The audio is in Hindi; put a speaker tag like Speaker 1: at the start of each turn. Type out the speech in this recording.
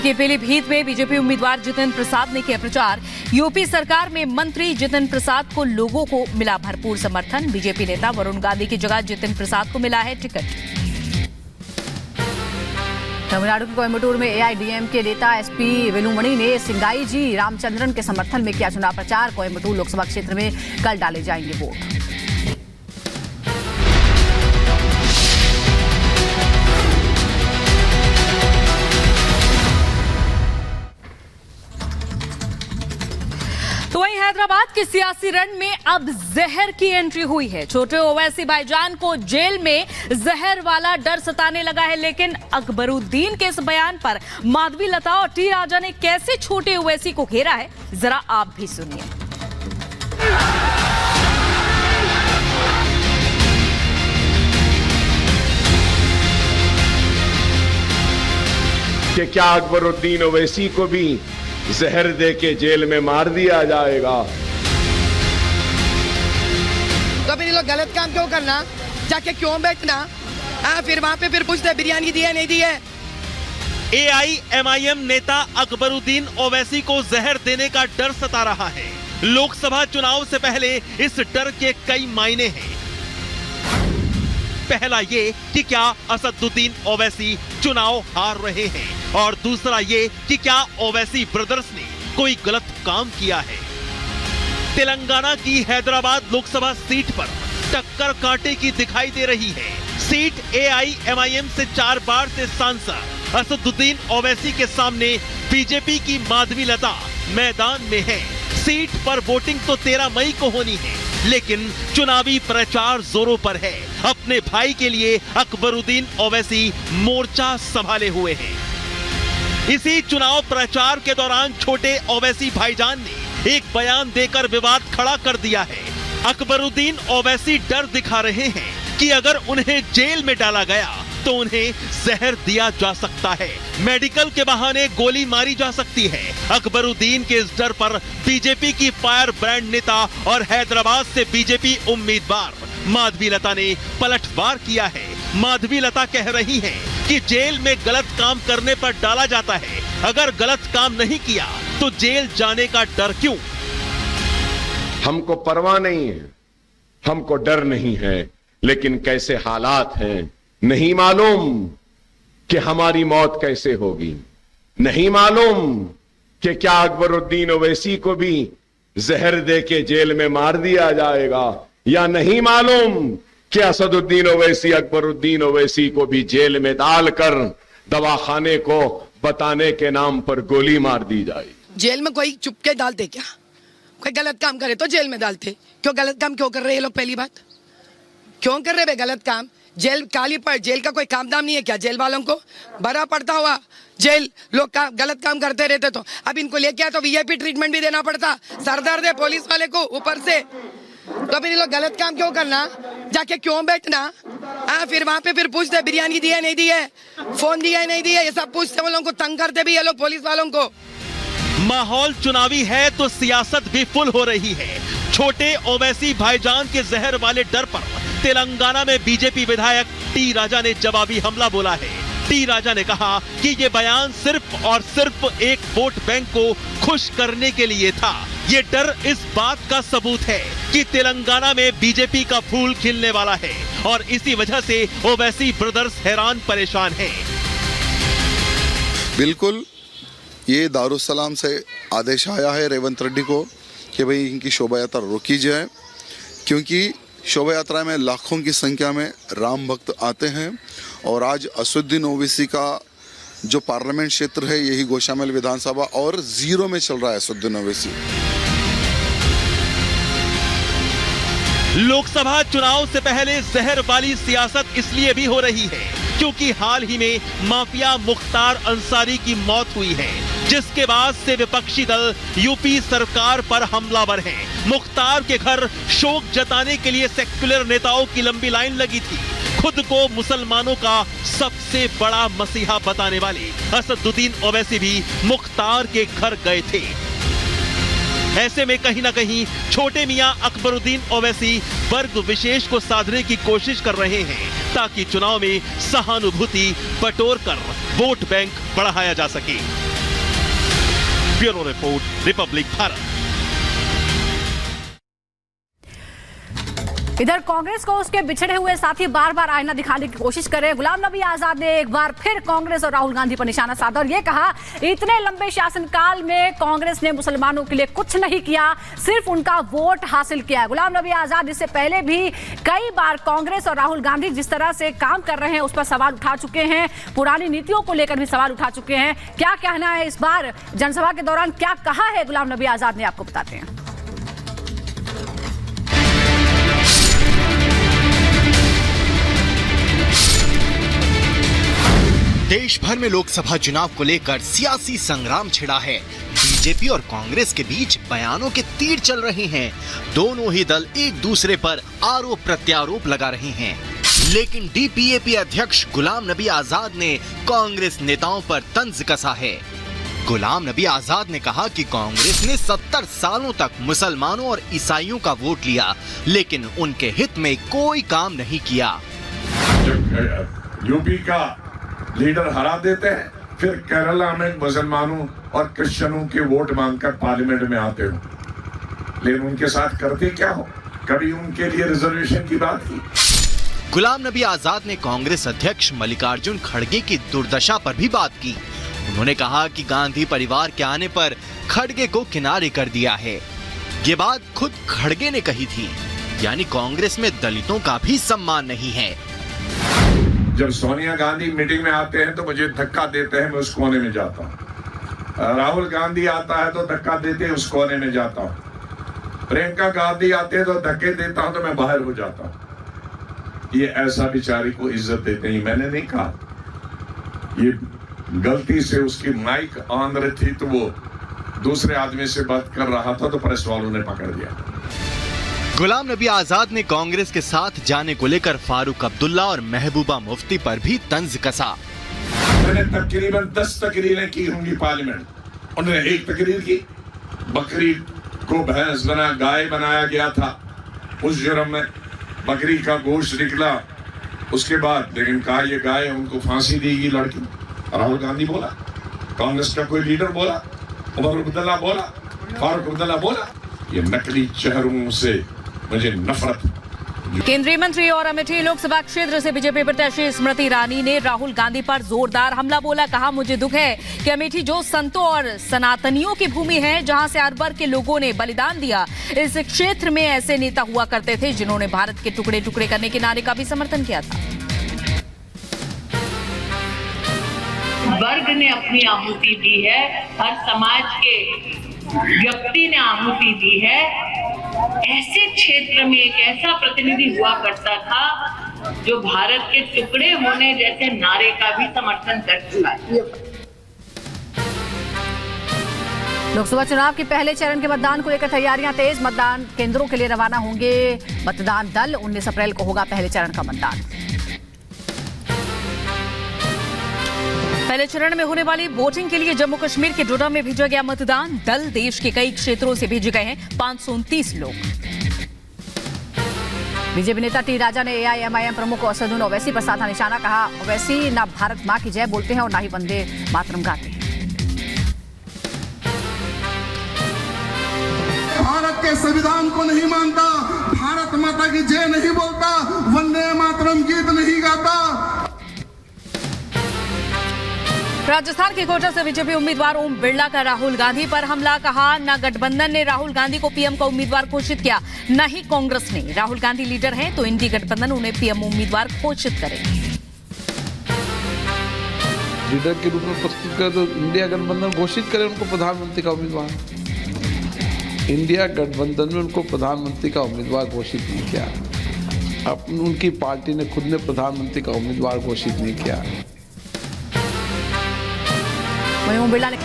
Speaker 1: के पीलीभीत में बीजेपी उम्मीदवार जितेंद्र प्रसाद ने किया प्रचार। यूपी सरकार में मंत्री जितेंद्र प्रसाद को लोगों को मिला भरपूर समर्थन। बीजेपी नेता वरुण गांधी की जगह जितेंद्र प्रसाद को मिला है टिकट। तमिलनाडु के कोयम्बटूर में एआईडीएम के नेता एसपी वेलुमणि ने सिंगाई जी रामचंद्रन के समर्थन में किया चुनाव प्रचार। कोयम्बटूर लोकसभा क्षेत्र में कल डाले जाएंगे वोट। तो वहीं हैदराबाद के सियासी रण में अब जहर की एंट्री हुई है। छोटे ओवैसी भाईजान को जेल में जहर वाला डर सताने लगा है, लेकिन अकबरुद्दीन के इस बयान पर माधवी लता और टी राजा ने कैसे छोटे ओवैसी को घेरा है, जरा आप भी सुनिए।
Speaker 2: कि क्या अकबरुद्दीन ओवैसी को भी जहर दे के जेल में मार दिया जाएगा?
Speaker 3: तो फिर ये लोग गलत काम क्यों करना, जाके क्यों बैठना? फिर वहां पे फिर पूछते बिरयानी दी है नहीं दी है।
Speaker 4: एआईएमआईएम नेता अकबरुद्दीन ओवैसी को जहर देने का डर सता रहा है। लोकसभा चुनाव से पहले इस डर के कई मायने हैं। पहला ये कि क्या असदुद्दीन ओवैसी चुनाव हार रहे हैं, और दूसरा ये कि क्या ओवैसी ब्रदर्स ने कोई गलत काम किया है। तेलंगाना की हैदराबाद लोकसभा सीट पर टक्कर कांटे की दिखाई दे रही है। सीट एआईएमआईएम से 4 बार से सांसद असदुद्दीन ओवैसी के सामने बीजेपी की माधवी लता मैदान में है। सीट पर वोटिंग तो 13 मई को होनी है, लेकिन चुनावी प्रचार जोरों पर है। अपने भाई के लिए अकबरुद्दीन ओवैसी मोर्चा संभाले हुए हैं। इसी चुनाव प्रचार के दौरान छोटे ओवैसी भाईजान ने एक बयान देकर विवाद खड़ा कर दिया है। अकबरुद्दीन ओवैसी डर दिखा रहे हैं कि अगर उन्हें जेल में डाला गया तो उन्हें जहर दिया जा सकता है, मेडिकल के बहाने गोली मारी जा सकती है। अकबरुद्दीन के इस डर पर बीजेपी की फायर ब्रांड नेता और हैदराबाद से बीजेपी उम्मीदवार माधवी लता ने पलटवार किया है। माधवी लता कह रही हैं कि जेल में गलत काम करने पर डाला जाता है, अगर गलत काम नहीं किया तो जेल जाने का डर क्यों?
Speaker 2: हमको परवाह नहीं है, हमको डर नहीं है, लेकिन कैसे हालात हैं नहीं मालूम कि हमारी मौत कैसे होगी। नहीं मालूम कि क्या अकबरुद्दीन ओवैसी को भी जहर दे के जेल में मार दिया जाएगा, या नहीं मालूम कि असदुद्दीन ओवैसी अकबरुद्दीन ओवैसी को भी जेल में डालकर दवाखाने को बताने के नाम पर गोली मार दी जाए।
Speaker 3: जेल में कोई चुपके डालते क्या? कोई गलत काम करे तो जेल में डालते। क्यों गलत काम क्यों कर रहे हैं ये लोग? पहली बात क्यों कर रहे गलत काम? जेल काली पर जेल का कोई काम दाम नहीं है क्या? जेल वालों को बड़ा पड़ता हुआ जेल लोग गलत काम करते रहते तो अब इनको लेके आया तो वीआईपी ट्रीटमेंट भी देना पड़ता। सरदर्द है पुलिस वाले को ऊपर से। तो फिर ये लोग गलत काम क्यों करना, जाके क्यों बैठना? फिर वहां पे फिर पूछते बिरयानी दी है नहीं दी है, फोन दिया है नहीं दिया, ये सब पूछते। वो लोगों को तंग करते भी ये लोग पुलिस वालों को।
Speaker 4: माहौल चुनावी है तो सियासत भी फुल हो रही है। छोटे ओवैसी भाईजान के जहर वाले डर पर तेलंगाना में बीजेपी विधायक टी राजा ने जवाबी हमला बोला है। टी राजा ने कहा कि ये बयान सिर्फ और सिर्फ एक वोट बैंक को खुश करने के लिए था। ये डर इस बात का सबूत है कि तेलंगाना में बीजेपी का फूल खिलने वाला है, और इसी वजह से ओवैसी ब्रदर्स हैरान परेशान हैं।
Speaker 5: बिल्कुल, ये दारुसलाम से आदेश आया है रेवंत रेड्डी को कि भाई इनकी शोभा यात्रा रोकी जाए, क्योंकि शोभा यात्रा में लाखों की संख्या में राम भक्त आते हैं। और आज असदुद्दीन ओवैसी का जो पार्लियामेंट क्षेत्र है यही गोशामल विधानसभा, और 0 में चल रहा है असदुद्दीन ओवैसी।
Speaker 4: लोकसभा चुनाव से पहले जहर वाली सियासत इसलिए भी हो रही है क्योंकि हाल ही में माफिया मुख्तार अंसारी की मौत हुई है, जिसके बाद से विपक्षी दल यूपी सरकार पर हमलावर हैं। मुख्तार के घर शोक जताने के लिए सेक्युलर नेताओं की लंबी लाइन लगी थी। खुद को मुसलमानों का सबसे बड़ा मसीहा बताने वाले असदुद्दीन ओवैसी भी मुख्तार के घर गए थे। ऐसे में कहीं ना कहीं छोटे मियां अकबरुद्दीन ओवैसी वर्ग विशेष को साधने की कोशिश कर रहे हैं ताकि चुनाव में सहानुभूति बटोर कर वोट बैंक बढ़ाया जा सके। Bureau report, Republic Bharat.
Speaker 6: इधर कांग्रेस को उसके बिछड़े हुए साथी बार बार आईना दिखाने की कोशिश कर रहे हैं। गुलाम नबी आजाद ने एक बार फिर कांग्रेस और राहुल गांधी पर निशाना साधा और ये कहा, इतने लंबे शासनकाल में कांग्रेस ने मुसलमानों के लिए कुछ नहीं किया, सिर्फ उनका वोट हासिल किया है। गुलाम नबी आजाद इससे पहले भी कई बार कांग्रेस और राहुल गांधी जिस तरह से काम कर रहे हैं उस पर सवाल उठा चुके हैं, पुरानी नीतियों को लेकर भी सवाल उठा चुके हैं। क्या कहना है इस बार जनसभा के दौरान, क्या कहा है गुलाम नबी आजाद ने, आपको बताते हैं।
Speaker 7: देश भर में लोकसभा चुनाव को लेकर सियासी संग्राम छिड़ा है। बीजेपी और कांग्रेस के बीच बयानों के तीर चल रहे हैं। दोनों ही दल एक दूसरे पर आरोप प्रत्यारोप लगा रहे हैं, लेकिन डीपीएपी अध्यक्ष गुलाम नबी आजाद ने कांग्रेस नेताओं पर तंज कसा है। गुलाम नबी आजाद ने कहा कि कांग्रेस ने 70 सालों तक मुसलमानों और ईसाइयों का वोट लिया, लेकिन उनके हित में कोई काम नहीं किया।
Speaker 8: यूपी का लीडर हरा देते हैं, फिर केरला में मुसलमानों और क्रिश्चियनों के वोट मांगकर पार्लियामेंट में आते हो, लेकिन उनके साथ करते क्या हो? कभी उनके लिए रिजर्वेशन की बात की?
Speaker 7: गुलाम नबी आजाद ने कांग्रेस अध्यक्ष मल्लिकार्जुन खड़गे की दुर्दशा पर भी बात की। उन्होंने कहा कि गांधी परिवार के आने पर खड़गे को किनारे कर दिया है। ये बात खुद खड़गे ने कही थी, यानी कांग्रेस में दलितों का भी सम्मान नहीं है।
Speaker 8: जब सोनिया गांधी मीटिंग में आते हैं तो मुझे धक्का देते हैं, मैं उस कोने में जाता हूँ। राहुल गांधी आता है तो धक्का देते हैं, उस कोने में जाता हूँ। प्रियंका गांधी आते हैं तो धक्के देता हूँ तो मैं बाहर हो जाता हूँ। ये ऐसा बेचारी को इज्जत देते हैं, मैंने नहीं कहा। ये गलती से उसकी माइक ऑन रही थी तो वो दूसरे आदमी से बात कर रहा था तो प्रेस वालों ने पकड़ लिया।
Speaker 7: गुलाम नबी आजाद ने कांग्रेस के साथ जाने को लेकर फारूक अब्दुल्ला और महबूबा मुफ्ती पर भी तंज कसा।
Speaker 8: मैंने तकरीबन 10 तकरीरें की होंगी पार्लियामेंट। उन्होंने एक तकरीर की, बकरी को भैंस बना गाय बनाया गया था, उस जुर्म में बकरी का गोश्त निकला। उसके बाद लेकिन कहा ये गाय, उनको फांसी देगी लड़की। राहुल गांधी बोला, कांग्रेस का कोई लीडर बोला, उमर अब्दुल्ला बोला, फारूक अब्दुल्ला बोला। ये नकली चेहरों से मुझे नफरत।
Speaker 1: केंद्रीय मंत्री और अमेठी लोकसभा क्षेत्र से बीजेपी प्रत्याशी स्मृति ईरानी ने राहुल गांधी पर जोरदार हमला बोला। कहा, मुझे दुख है कि अमेठी जो संतों और सनातनियों की भूमि है, जहां से हर वर्ग के लोगों ने बलिदान दिया, इस क्षेत्र में ऐसे नेता हुआ करते थे जिन्होंने भारत के टुकड़े टुकड़े करने के नारे का भी समर्थन किया था।
Speaker 9: वर्ग ने अपनी आहुति दी है, हर समाज के व्यक्ति ने आहुति दी है। ऐसे क्षेत्र में एक ऐसा प्रतिनिधि हुआ करता था जो भारत के टुकड़े होने जैसे नारे का भी समर्थन कर चुका है।
Speaker 6: लोकसभा चुनाव के पहले चरण के मतदान को लेकर तैयारियां तेज। मतदान केंद्रों के लिए रवाना होंगे मतदान दल। 19 अप्रैल को होगा पहले चरण का मतदान।
Speaker 1: पहले चरण में होने वाली वोटिंग के लिए जम्मू कश्मीर के डोडा में भेजा गया मतदान दल। देश के कई क्षेत्रों से भेजे गए हैं 529 लोग।
Speaker 6: बीजेपी नेता टी राजा ने एआईएमआईएम प्रमुख असदुद्दीन ओवैसी पर साधा निशाना। कहा, ओवैसी ना भारत मां की जय बोलते हैं और ना ही वंदे मातरम गाते हैं।
Speaker 10: भारत के संविधान को नहीं मानता, भारत माता की जय नहीं बोलता, वंदे मातरम गीत नहीं गाता।
Speaker 1: राजस्थान के कोटा से बीजेपी उम्मीदवार ओम बिरला का राहुल गांधी पर हमला। कहा, न गठबंधन ने राहुल गांधी को पीएम का उम्मीदवार घोषित किया, न ही कांग्रेस ने। राहुल गांधी लीडर हैं तो इंडी गठबंधन उन्हें पीएम उम्मीदवार घोषित करे।
Speaker 11: लीडर के रूप में प्रस्तुत कर तो इंडिया गठबंधन घोषित करे उनको प्रधानमंत्री का उम्मीदवार। इंडिया गठबंधन में उनको प्रधानमंत्री का उम्मीदवार घोषित नहीं किया। उनकी पार्टी ने खुद ने प्रधानमंत्री का उम्मीदवार घोषित नहीं किया।
Speaker 6: वहीं ओम बिरला ने